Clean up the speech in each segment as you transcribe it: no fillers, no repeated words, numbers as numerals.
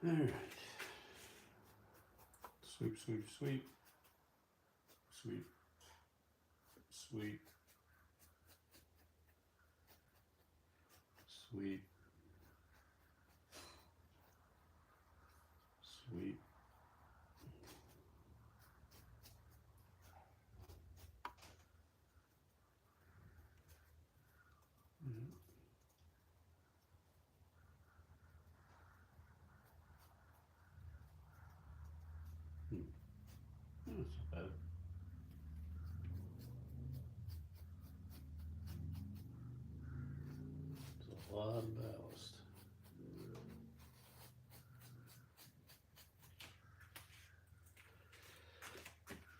All right. Sweep, sweep, sweep. Sweep, sweep, sweep, sweep. That's not bad. It's a lot of ballast.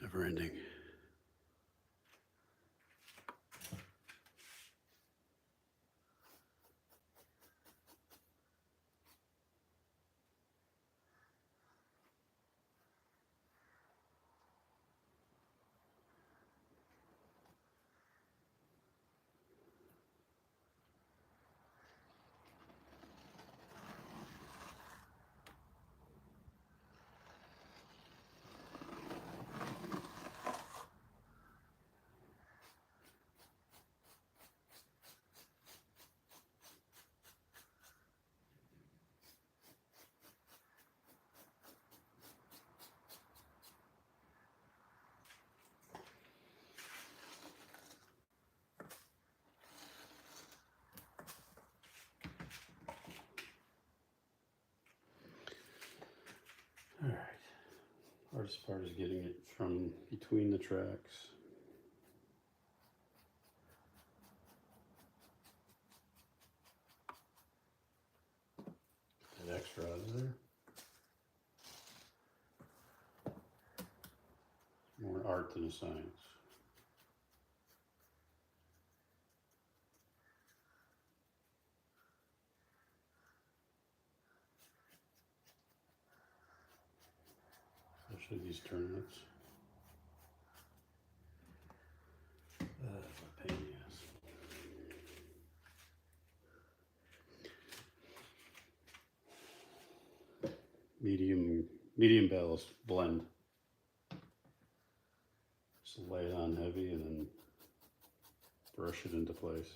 Never ending. All right. Hardest part is getting it from between the tracks. Get that extra out of there. More art than a science. Especially these turnips. A pain in the ass. Medium ballast blend. Just lay it on heavy and then brush it into place.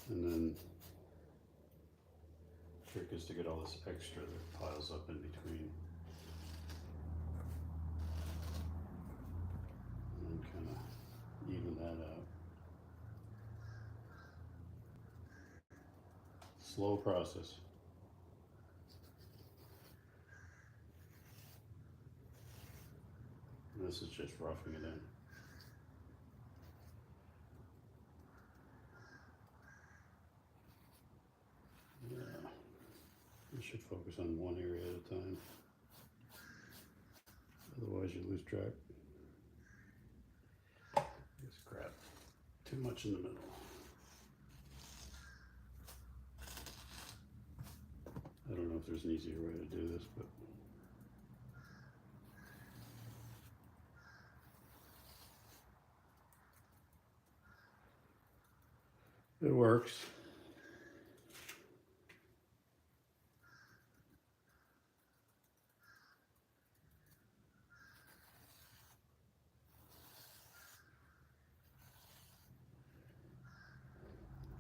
And then the trick is to get all this extra that piles up in between. And kind of even that out. Slow process. And this is just roughing it in. Yeah, you should focus on one area at a time. Otherwise you lose track. Just crap. Too much in the middle. I don't know if there's an easier way to do this, but it works.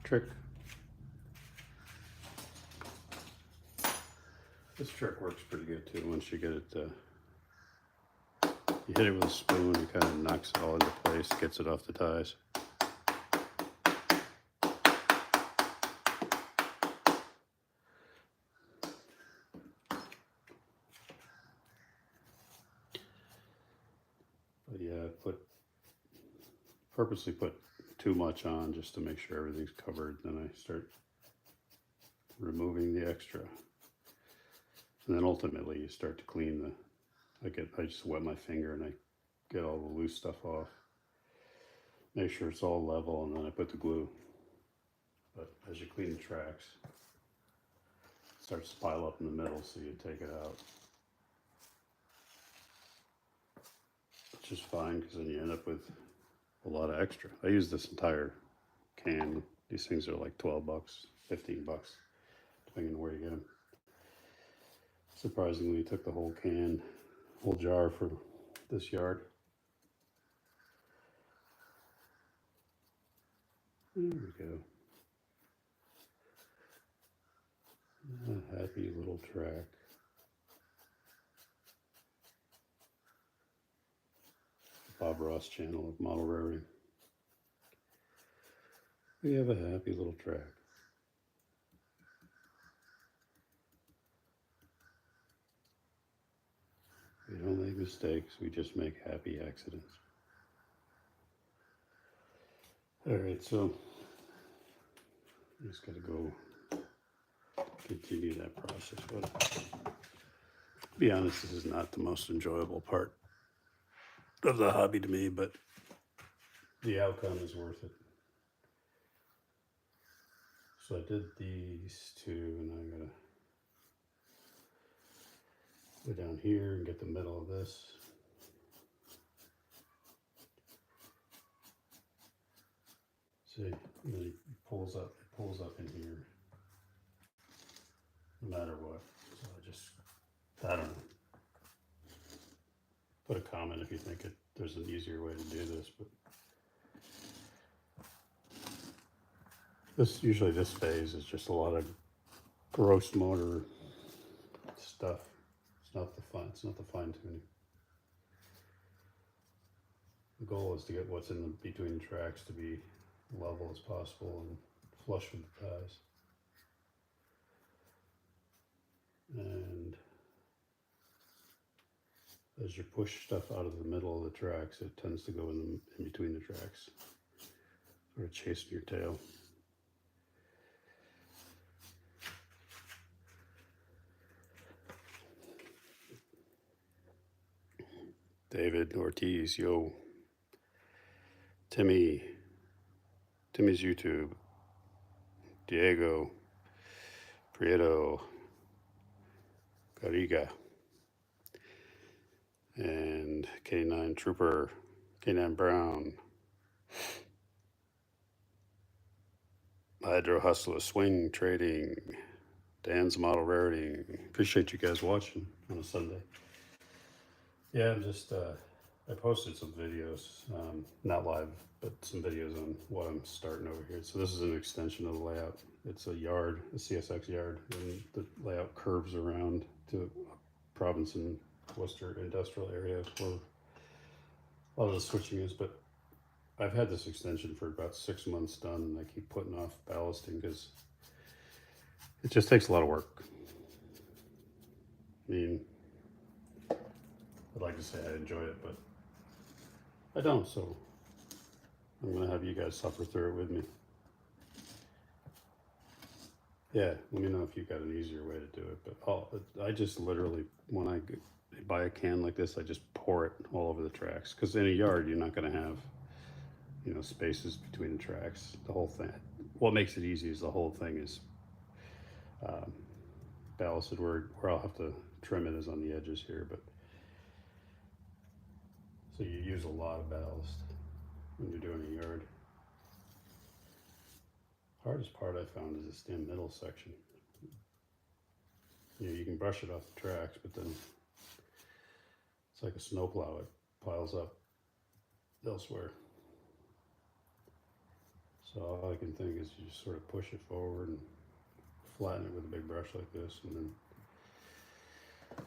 Trick. This trick works pretty good too. Once you get it, you hit it with a spoon, it kind of knocks it all into place, gets it off the ties. But yeah, purposely put too much on just to make sure everything's covered. Then I start removing the extra. And then ultimately you start to clean I just wet my finger and I get all the loose stuff off. Make sure it's all level and then I put the glue. But as you clean the tracks, it starts to pile up in the middle, so you take it out. Which is fine because then you end up with a lot of extra. I use this entire can These things are like 12 bucks, 15 bucks, depending on where you get them. Surprisingly, took the whole can, whole jar for this yard. There we go. A happy little track. Bob Ross channel of model railroading. We have a happy little track. We don't make mistakes, we just make happy accidents. Alright, so I just gotta go continue that process. But to be honest, this is not the most enjoyable part of the hobby to me, but the outcome is worth it. So I did these two, and I gotta go down here and get the middle of this. See, and then it pulls up in here, no matter what. So I don't know. Put a comment if you think there's an easier way to do this, but usually this phase is just a lot of gross motor stuff. It's not the fine tuning. The goal is to get what's in between the tracks to be level as possible and flush with the ties. And as you push stuff out of the middle of the tracks, it tends to go in between the tracks, sort of chasing your tail. David Ortiz, yo. Timmy's YouTube. Diego Prieto Garriga. And K9 Trooper, K9 Brown. Hydro Hustler Swing Trading. Dan's Model Raring. Appreciate you guys watching on a Sunday. Yeah, I'm just, I posted some videos, not live, but some videos on what I'm starting over here. So this is an extension of the layout. It's a yard, a CSX yard, and the layout curves around to Province and Worcester industrial area where a lot of the switching is. But I've had this extension for about 6 months done, and I keep putting off ballasting because it just takes a lot of work. I mean, I'd like to say I enjoy it, but I don't, so I'm gonna have you guys suffer through it with me. Yeah, let me know if you've got an easier way to do it, but I just literally, when I buy a can like this, I just pour it all over the tracks, because in a yard, you're not gonna have, spaces between the tracks, the whole thing. What makes it easy is the whole thing is ballasted. Where I'll have to trim it is on the edges here, but so you use a lot of ballast when you're doing a yard. Hardest part I found is this damn middle section. You can brush it off the tracks, but then it's like a snowplow. It piles up elsewhere. So all I can think is you just sort of push it forward and flatten it with a big brush like this, and then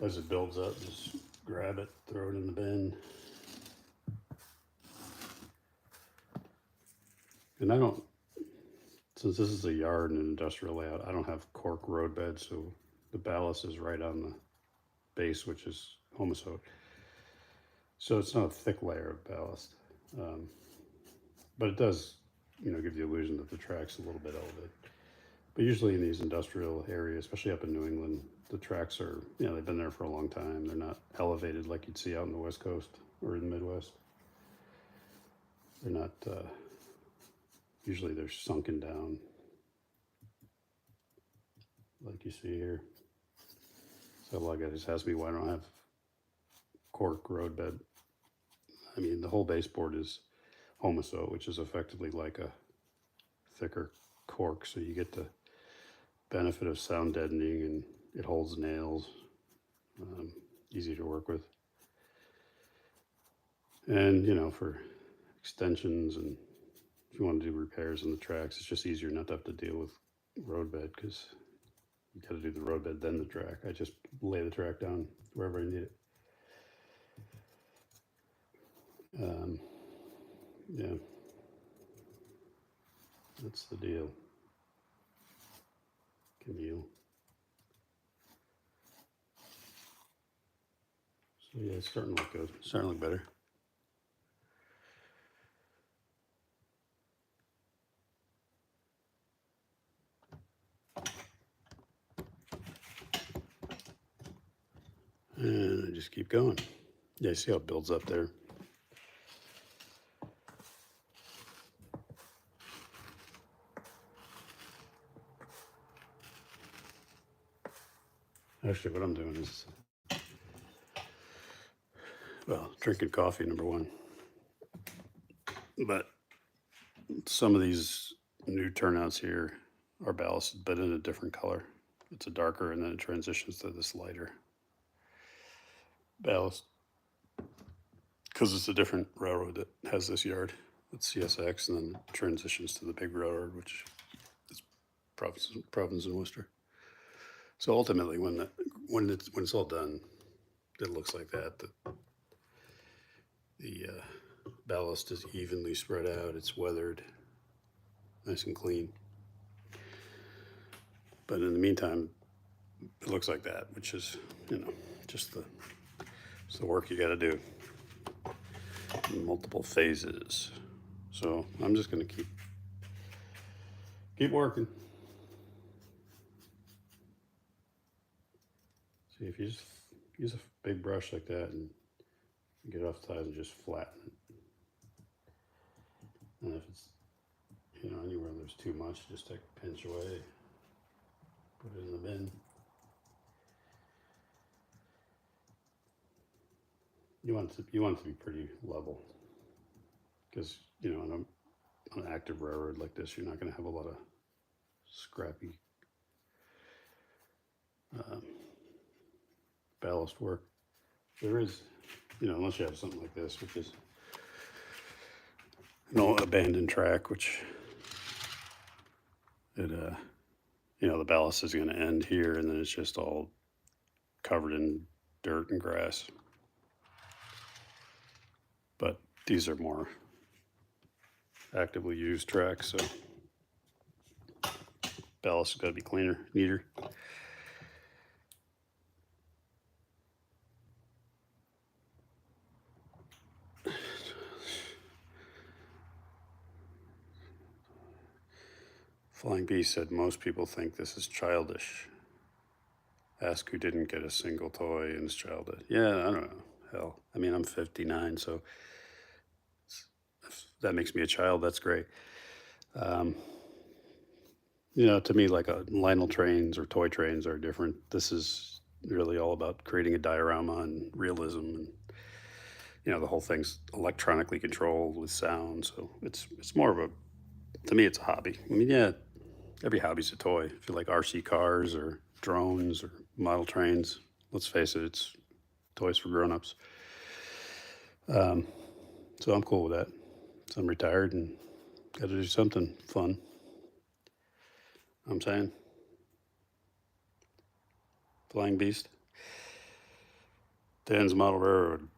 as it builds up, just grab it, throw it in the bin. And I don't, since this is a yard and an industrial layout, I don't have cork road bed, so the ballast is right on the base, which is homosote. So it's not a thick layer of ballast, but it does, give the illusion that the track's a little bit elevated. But usually in these industrial areas, especially up in New England, the tracks are, they've been there for a long time. They're not elevated like you'd see out in the West Coast or in the Midwest. They're not, usually they're sunken down like you see here. So a lot of guys ask me why I don't have cork road bed. I mean, the whole baseboard is homosote, which is effectively like a thicker cork, so you get the benefit of sound deadening, and it holds nails, easy to work with. And you know, for extensions, and if you want to do repairs in the tracks, it's just easier not to have to deal with roadbed, because you got to do the roadbed then the track. I just lay the track down wherever I need it. Yeah, that's the deal, Camille. So yeah, it's starting to look good. It's starting to look better. And I just keep going. Yeah, see how it builds up there. Actually, what I'm doing is, well, drinking coffee, number one. But some of these new turnouts here are ballasted, but in a different color. It's a darker, and then it transitions to this lighter ballast, because it's a different railroad that has this yard. It's CSX, and then it transitions to the big railroad, which is Providence and Worcester. So ultimately, when it's all done, it looks like that. The ballast is evenly spread out. It's weathered, nice and clean. But in the meantime, it looks like that, which is, you know, just the work you got to do in multiple phases. So I'm just going to keep working. See, if you just use a big brush like that and get it off the sides and just flatten it. And if it's, you know, anywhere there's too much, just take a pinch away, put it in the bin. You want it to be pretty level, because you know, on an active railroad like this, you're not going to have a lot of scrappy ballast work. There is, you know, unless you have something like this, which is an abandoned track, which it you know, the ballast is going to end here, and then it's just all covered in dirt and grass. But these are more actively used tracks, so ballast has got to be cleaner, neater. Flying Bee said most people think this is childish. Ask who didn't get a single toy in his childhood. Yeah, I don't know. Hell, I mean, I'm 59, so if that makes me a child, that's great. You know, to me, like Lionel trains or toy trains are different. This is really all about creating a diorama and realism, and you know, the whole thing's electronically controlled with sound. So it's more of a, to me, it's a hobby. I mean, yeah, every hobby's a toy. If you like RC cars or drones or model trains, let's face it, it's toys for grown-ups. So I'm cool with that. So I'm retired and got to do something fun. I'm saying, Flying Beast, Dan's Model Railroad.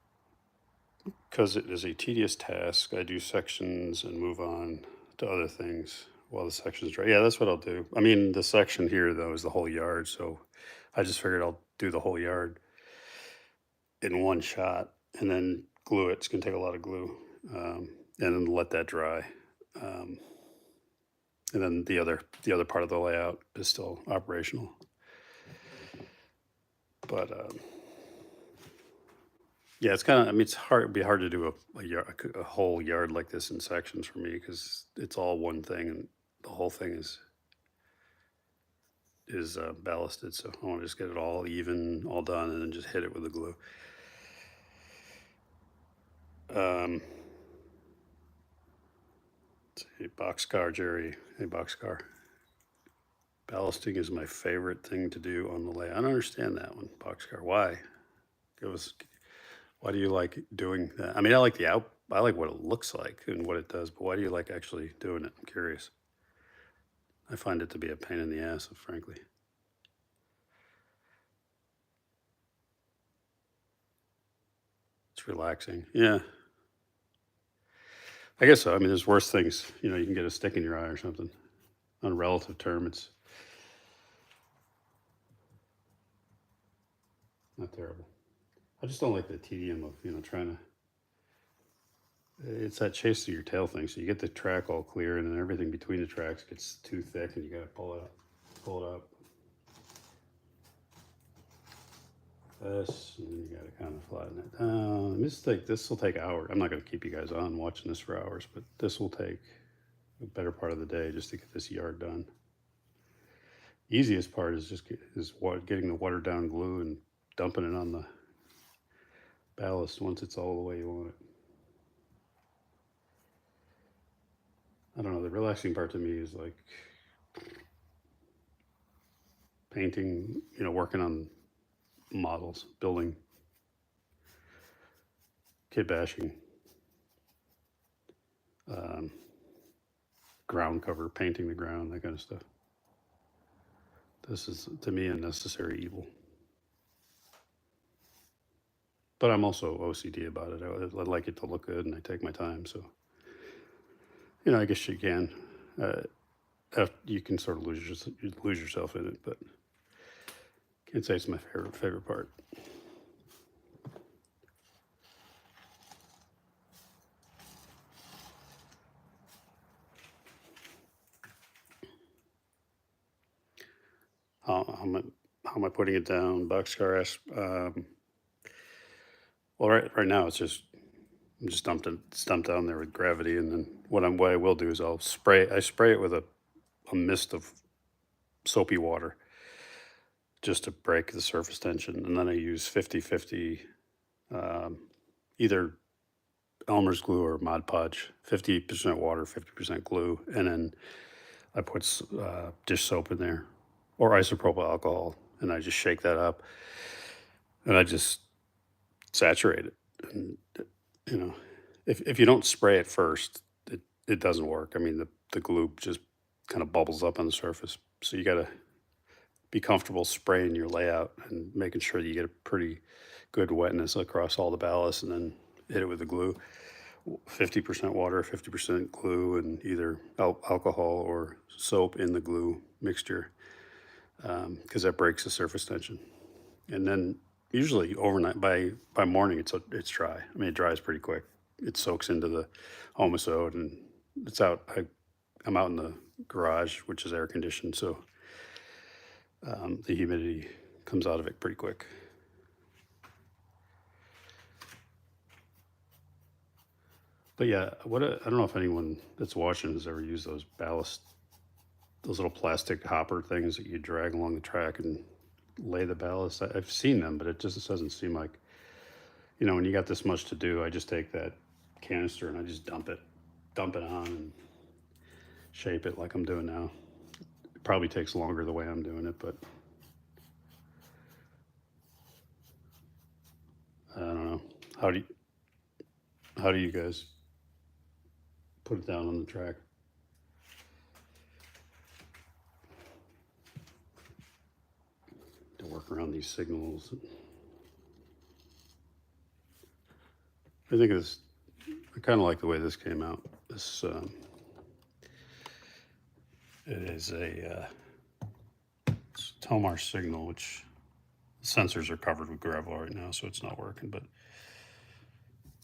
Because it is a tedious task, I do sections and move on to other things while the section's dry. Yeah, that's what I'll do. I mean, the section here, though, is the whole yard, so I just figured I'll do the whole yard in one shot and then glue it. It's going to take a lot of glue, and then let that dry. And then the other part of the layout is still operational. But yeah, it's kind of, I mean, it'd be hard to do a whole yard like this in sections for me, because it's all one thing, and the whole thing is ballasted. So I want to just get it all even, all done, and then just hit it with the glue. Let's see, boxcar, Jerry. Hey, boxcar. Ballasting is my favorite thing to do on the layout. I don't understand that one, Boxcar. Why? Why do you like doing that? I mean, I like what it looks like and what it does, but why do you like actually doing it? I'm curious. I find it to be a pain in the ass, frankly. It's relaxing. Yeah. I guess so. I mean, there's worse things. You know, you can get a stick in your eye or something. On a relative term, it's not terrible. I just don't like the tedium of, trying to. It's that chase through your tail thing. So you get the track all clear, and then everything between the tracks gets too thick, and you got to pull it up. This, and then you got to kind of flatten it down. This will take hours. I'm not going to keep you guys on watching this for hours, but this will take a better part of the day just to get this yard done. Easiest part is getting the watered down glue and dumping it on the ballast once it's all the way you want it. I don't know. The relaxing part to me is like painting, working on models, building, kit bashing, ground cover, painting the ground, that kind of stuff. This is, to me, a necessary evil. But I'm also OCD about it. I like it to look good, and I take my time. So, I guess you can. You can sort of lose yourself in it, but can't say it's my favorite part. How am I putting it down? Boxcar S. Well, right now I'm just dumped down there with gravity, and then what I will do is I spray it with a mist of soapy water just to break the surface tension, and then I use 50-50, either Elmer's glue or Mod Podge, 50% water, 50% glue, and then I put dish soap in there or isopropyl alcohol, and I just shake that up, and I just saturate it. And if you don't spray it first, it doesn't work. I mean, the glue just kind of bubbles up on the surface, so you got to be comfortable spraying your layout and making sure that you get a pretty good wetness across all the ballast, and then hit it with the glue. 50% water, 50% glue, and either alcohol or soap in the glue mixture, because that breaks the surface tension. And then usually overnight, by morning, it's dry. I mean, it dries pretty quick. It soaks into the homosode, and it's out. I'm out in the garage, which is air conditioned, so the humidity comes out of it pretty quick. But yeah, I don't know if anyone that's watching has ever used those little plastic hopper things that you drag along the track and lay the ballast. I've seen them, but it just doesn't seem like, when you got this much to do, I just take that canister and I just dump it on and shape it like I'm doing now. It probably takes longer the way I'm doing it, but I don't know. How do you guys put it down on the track? To work around these signals. I kind of like the way this came out. This it is a Tomar signal, which sensors are covered with gravel right now, so it's not working. But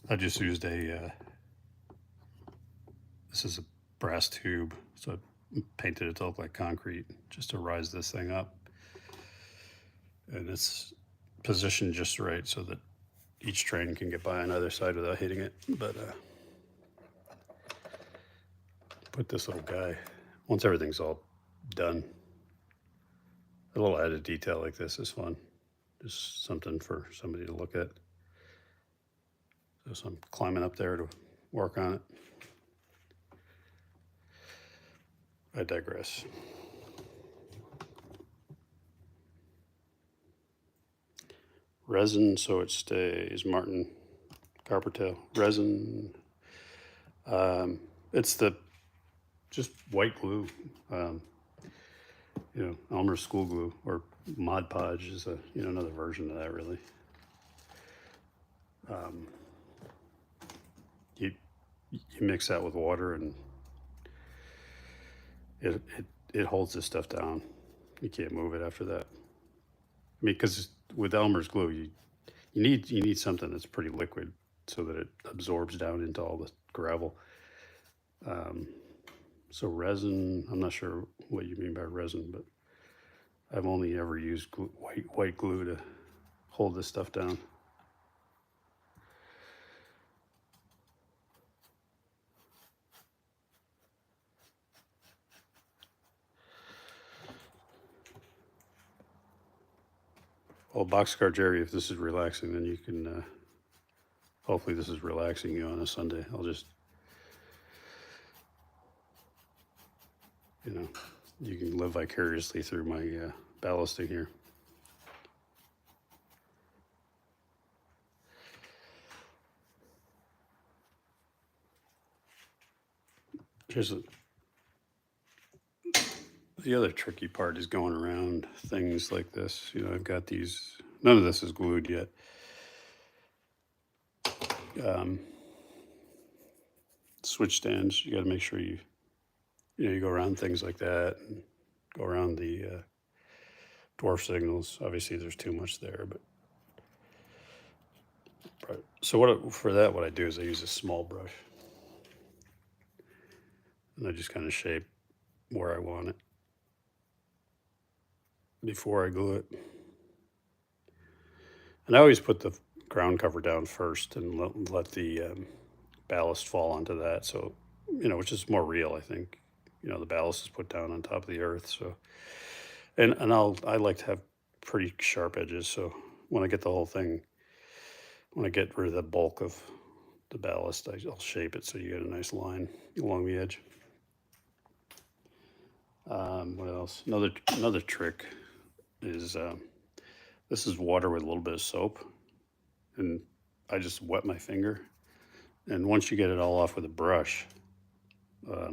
I just used this is a brass tube, so I painted it to look like concrete just to rise this thing up. And it's positioned just right so that each train can get by on either side without hitting it. But put this little guy, once everything's all done, a little added detail like this is fun. Just something for somebody to look at. So I'm climbing up there to work on it. I digress. resin so it stays. Martin Coppertail resin. It's the just white glue. Um, Elmer's school glue or Mod Podge is another version of that really. You mix that with water and it holds this stuff down. You can't move it after that. I mean, because with Elmer's glue, you need something that's pretty liquid so that it absorbs down into all the gravel. So resin, I'm not sure what you mean by resin, but I've only ever used white glue to hold this stuff down. Well, Boxcar Jerry, if this is relaxing, then you can, hopefully this is relaxing you on a Sunday. I'll just, you can live vicariously through my ballasting here. Here's the other tricky part is going around things like this. I've got these, none of this is glued yet. Switch stands, you got to make sure you go around things like that and go around the dwarf signals. Obviously there's too much there, but so what I do is I use a small brush and I just kind of shape where I want it before I glue it. And I always put the ground cover down first and let the ballast fall onto that. So, which is more real, I think. The ballast is put down on top of the earth. So, and I like to have pretty sharp edges. So when I get the whole thing, when I get rid of the bulk of the ballast, I'll shape it so you get a nice line along the edge. What else? Another trick is this is water with a little bit of soap, and I just wet my finger. And once you get it all off with a brush,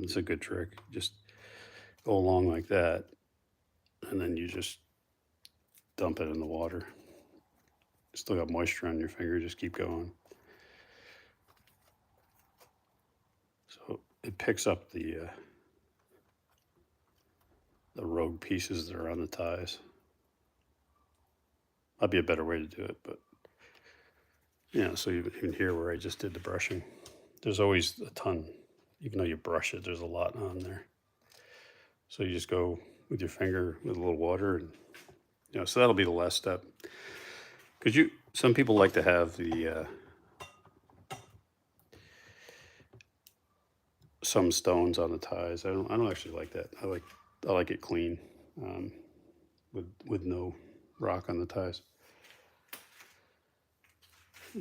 it's a good trick. Just go along like that, and then you just dump it in the water. Still got moisture on your finger, just keep going. So it picks up the rogue pieces that are on the ties. That'd be a better way to do it, but so even here where I just did the brushing, there's always a ton. Even though you brush it, there's a lot on there. So you just go with your finger with a little water, and so that'll be the last step. Because some people like to have the some stones on the ties. I don't actually like that. I like it clean, with no rock on the ties.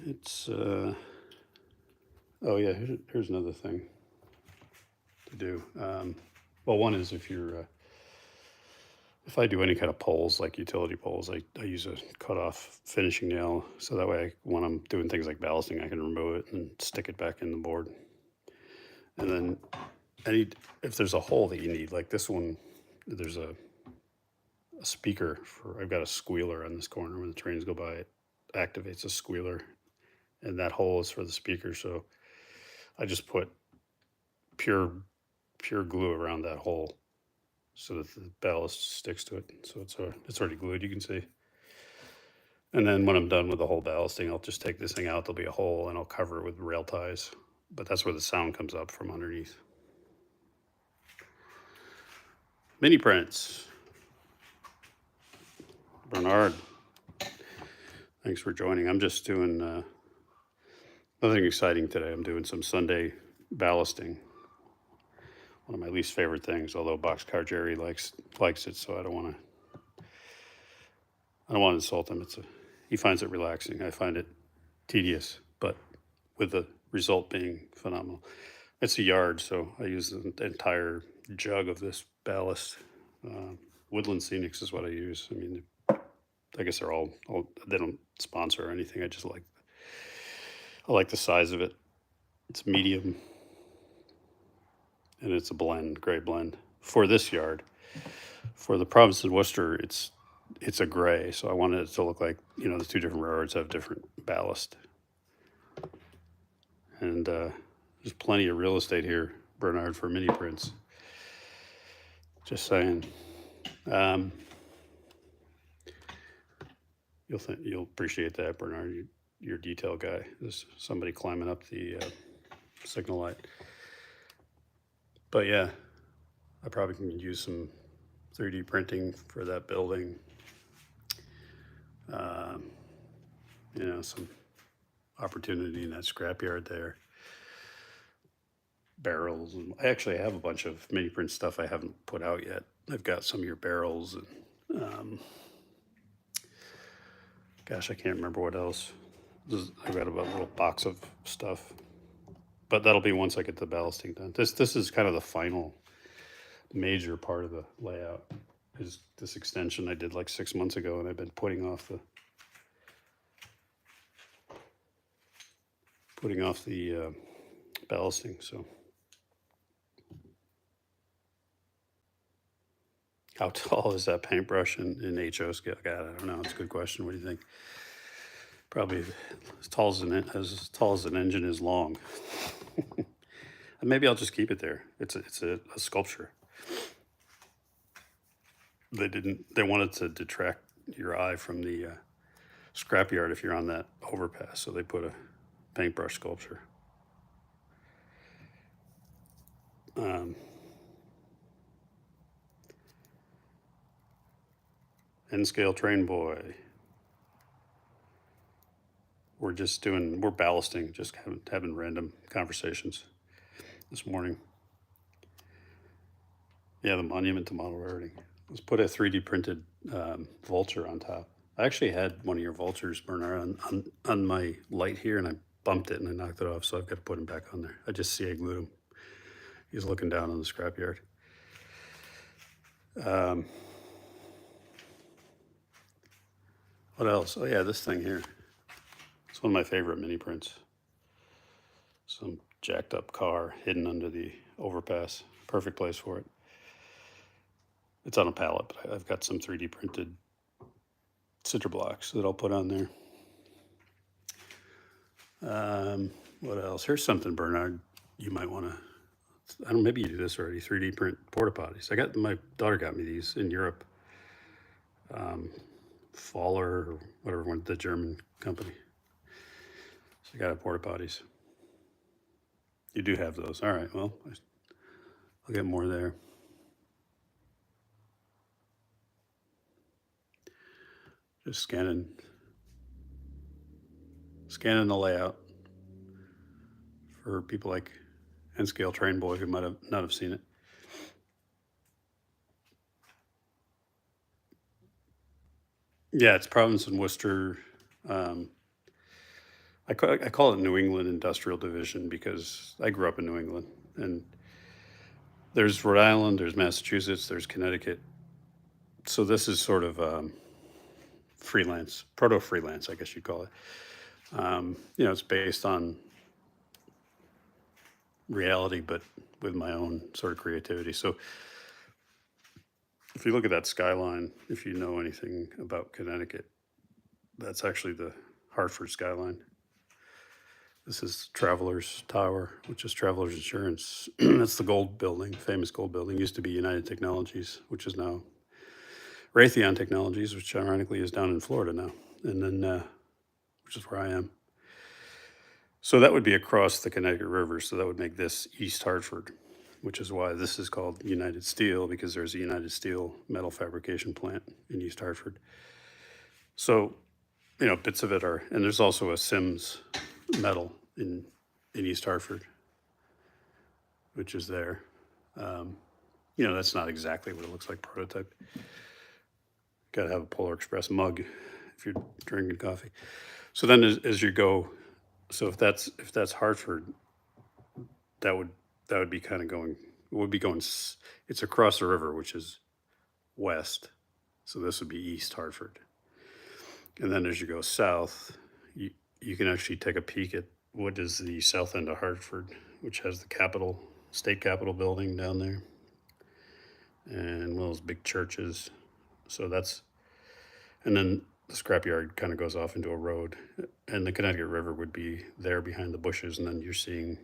It's oh yeah, here's another thing to do. Well, one is if I do any kind of poles, like utility poles, I use a cut-off finishing nail, so that way when I'm doing things like ballasting, I can remove it and stick it back in the board. And then if there's a hole that you need, like this one, there's a speaker I've got a squealer on this corner. When the trains go by, it activates a squealer, and that hole is for the speaker. So I just put pure glue around that hole so that the ballast sticks to it. So it's already glued, you can see. And then when I'm done with the whole ballasting, I'll just take this thing out. There'll be a hole, and I'll cover it with rail ties. But that's where the sound comes up from underneath. Mini prints. Bernard, thanks for joining. I'm just doing nothing exciting today. I'm doing some Sunday ballasting. One of my least favorite things, although Boxcar Jerry likes it, so I don't want to insult him. He finds it relaxing. I find it tedious, but with the result being phenomenal. It's a yard, so I use the entire jug of this ballast. Woodland Scenics is what I use. I mean, I guess they're all they don't sponsor or anything. I like the size of it. It's medium and it's a blend, gray blend for this yard. For the province of Worcester, it's a gray, so I wanted it to look like, you know, the two different railroads have different ballast. And there's plenty of real estate here, Bernard, for mini prints. Just saying. You'll appreciate that, Bernard. You're a detail guy. There's somebody climbing up the signal light. But yeah, I probably can use some 3D printing for that building. You know, some opportunity in that scrapyard there. Barrels. And I actually have a bunch of mini print stuff I haven't put out yet. I've got some of your barrels and gosh, I can't remember what else. I've got about a little box of stuff, but that'll be once I get the ballasting done. This is kind of the final major part of the layout. Is this extension I did like 6 months ago, and I've been putting off the ballasting. So, how tall is that paintbrush in HO scale? God, I don't know. It's a good question. What do you think? Probably as tall as an engine is long. Maybe I'll just keep it there. It's a sculpture. They wanted to detract your eye from the scrapyard if you're on that overpass, so they put a paintbrush sculpture. N-scale train boy. We're ballasting, just having random conversations this morning. Yeah, the monument to model rarity. Let's put a 3D printed vulture on top. I actually had one of your vultures, Bernard, on my light here, and I bumped it and I knocked it off, so I've got to put him back on there. I just CA glued him. He's looking down on the scrapyard. What else? Oh yeah, this thing here. It's one of my favorite mini prints. Some jacked up car hidden under the overpass. Perfect place for it. It's on a pallet, but I've got some 3D printed cinder blocks that I'll put on there. What else? Here's something, Bernard, you might want to, I don't know, maybe you do this already, 3D print porta potties. My daughter got me these in Europe. Faller or whatever, the German company. So I got a porta potties. You do have those. All right, well, I'll get more there. Just scanning the layout for people like N-scale train boy who might not have seen it. Yeah, it's province in Worcester. I call it New England Industrial Division because I grew up in New England, and there's Rhode Island, there's Massachusetts, there's Connecticut. So this is sort of freelance, proto-freelance, I guess you'd call it. You know, it's based on reality, but with my own sort of creativity. So if you look at that skyline, if you know anything about Connecticut, that's actually the Hartford skyline. This is Travelers Tower, which is Travelers Insurance. That's the gold building, famous gold building. Used to be United Technologies, which is now Raytheon Technologies, which ironically is down in Florida now. And then, which is where I am. So that would be across the Connecticut River. So that would make this East Hartford, which is why this is called United Steel, because there's a United Steel metal fabrication plant in East Hartford. So, you know, bits of it are, and there's also a Sims metal in East Hartford, which is there. You know, that's not exactly what it looks like, prototype. Got to have a Polar Express mug if you're drinking coffee. So then as you go, so if that's Hartford, that would be kind of going, it would be going, it's across the river, which is west. So this would be East Hartford. And then as you go south, you can actually take a peek at what is the south end of Hartford, which has the Capitol, state Capitol building down there, and one of those big churches. So that's, and then the scrapyard kind of goes off into a road, and the Connecticut River would be there behind the bushes, and then you're seeing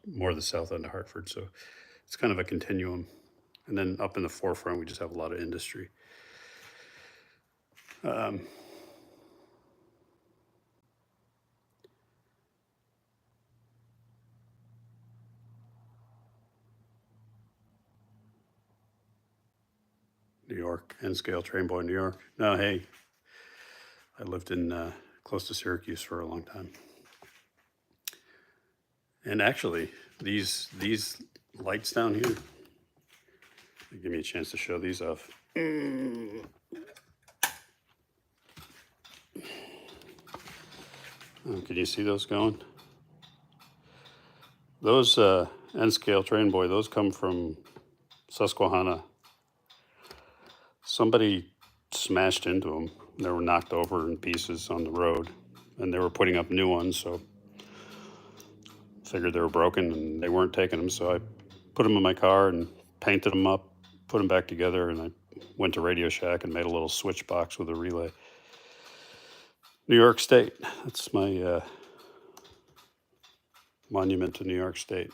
more of the south end of Hartford. So it's kind of a continuum. And then up in the forefront, we just have a lot of industry. New York, N-scale train boy, New York. No, hey, I lived in close to Syracuse for a long time. And actually, these lights down here, give me a chance to show these off. Oh, can you see those going? Those N-scale train boy, those come from Susquehanna. Somebody smashed into them. They were knocked over in pieces on the road, and they were putting up new ones. So figured they were broken, and they weren't taking them. So I put them in my car and painted them up, put them back together, and I went to Radio Shack and made a little switch box with a relay. New York State. That's my monument to New York State.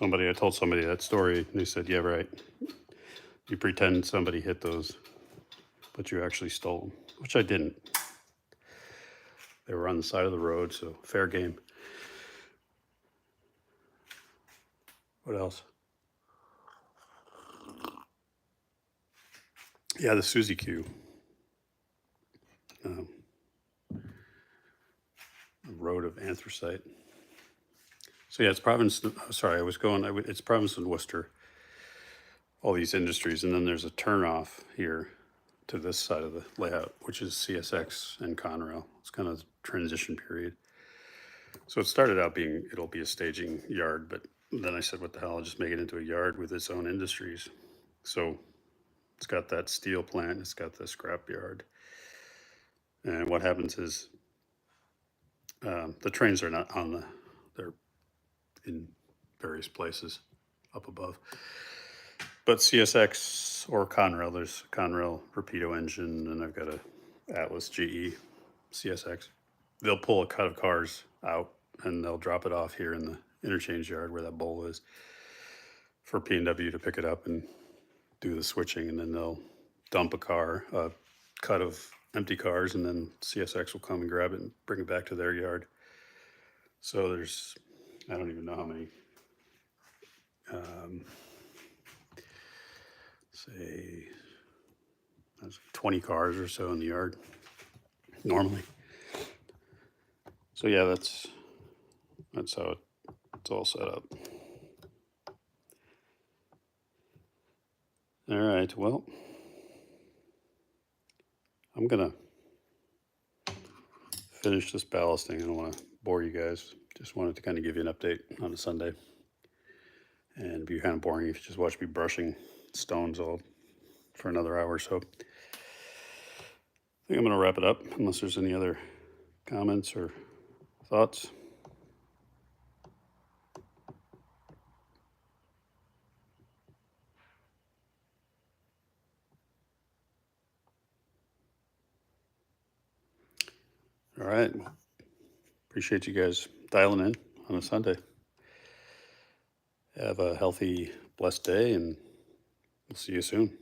I told somebody that story, and they said, yeah, right. You pretend somebody hit those, but you actually stole them, which I didn't. They were on the side of the road, so fair game. What else? Yeah, the Suzy Q. Road of anthracite. So yeah, it's Providence. Sorry, it's Providence and Worcester. All these industries, and then there's a turnoff here to this side of the layout, which is CSX and Conrail. It's kind of the transition period. So it started out it'll be a staging yard, but then I said, what the hell, I'll just make it into a yard with its own industries. So it's got that steel plant, it's got the scrap yard. And what happens is the trains are not they're in various places up above. But CSX or Conrail, there's a Conrail Rapido engine, and I've got a Atlas GE CSX. They'll pull a cut of cars out, and they'll drop it off here in the interchange yard where that bowl is for P&W to pick it up and do the switching, and then they'll dump a cut of empty cars, and then CSX will come and grab it and bring it back to their yard. So there's, I don't even know how many, say, there's 20 cars or so in the yard normally. So yeah, that's how it's all set up. All right, well, I'm gonna finish this ballasting. I don't want to bore you guys. Just wanted to kind of give you an update on a Sunday. And it'd be kind of boring if you just watch me brushing stones all for another hour or so. I think I'm gonna wrap it up unless there's any other comments or thoughts. All right. Well, appreciate you guys dialing in on a Sunday. Have a healthy, blessed day, and we'll see you soon.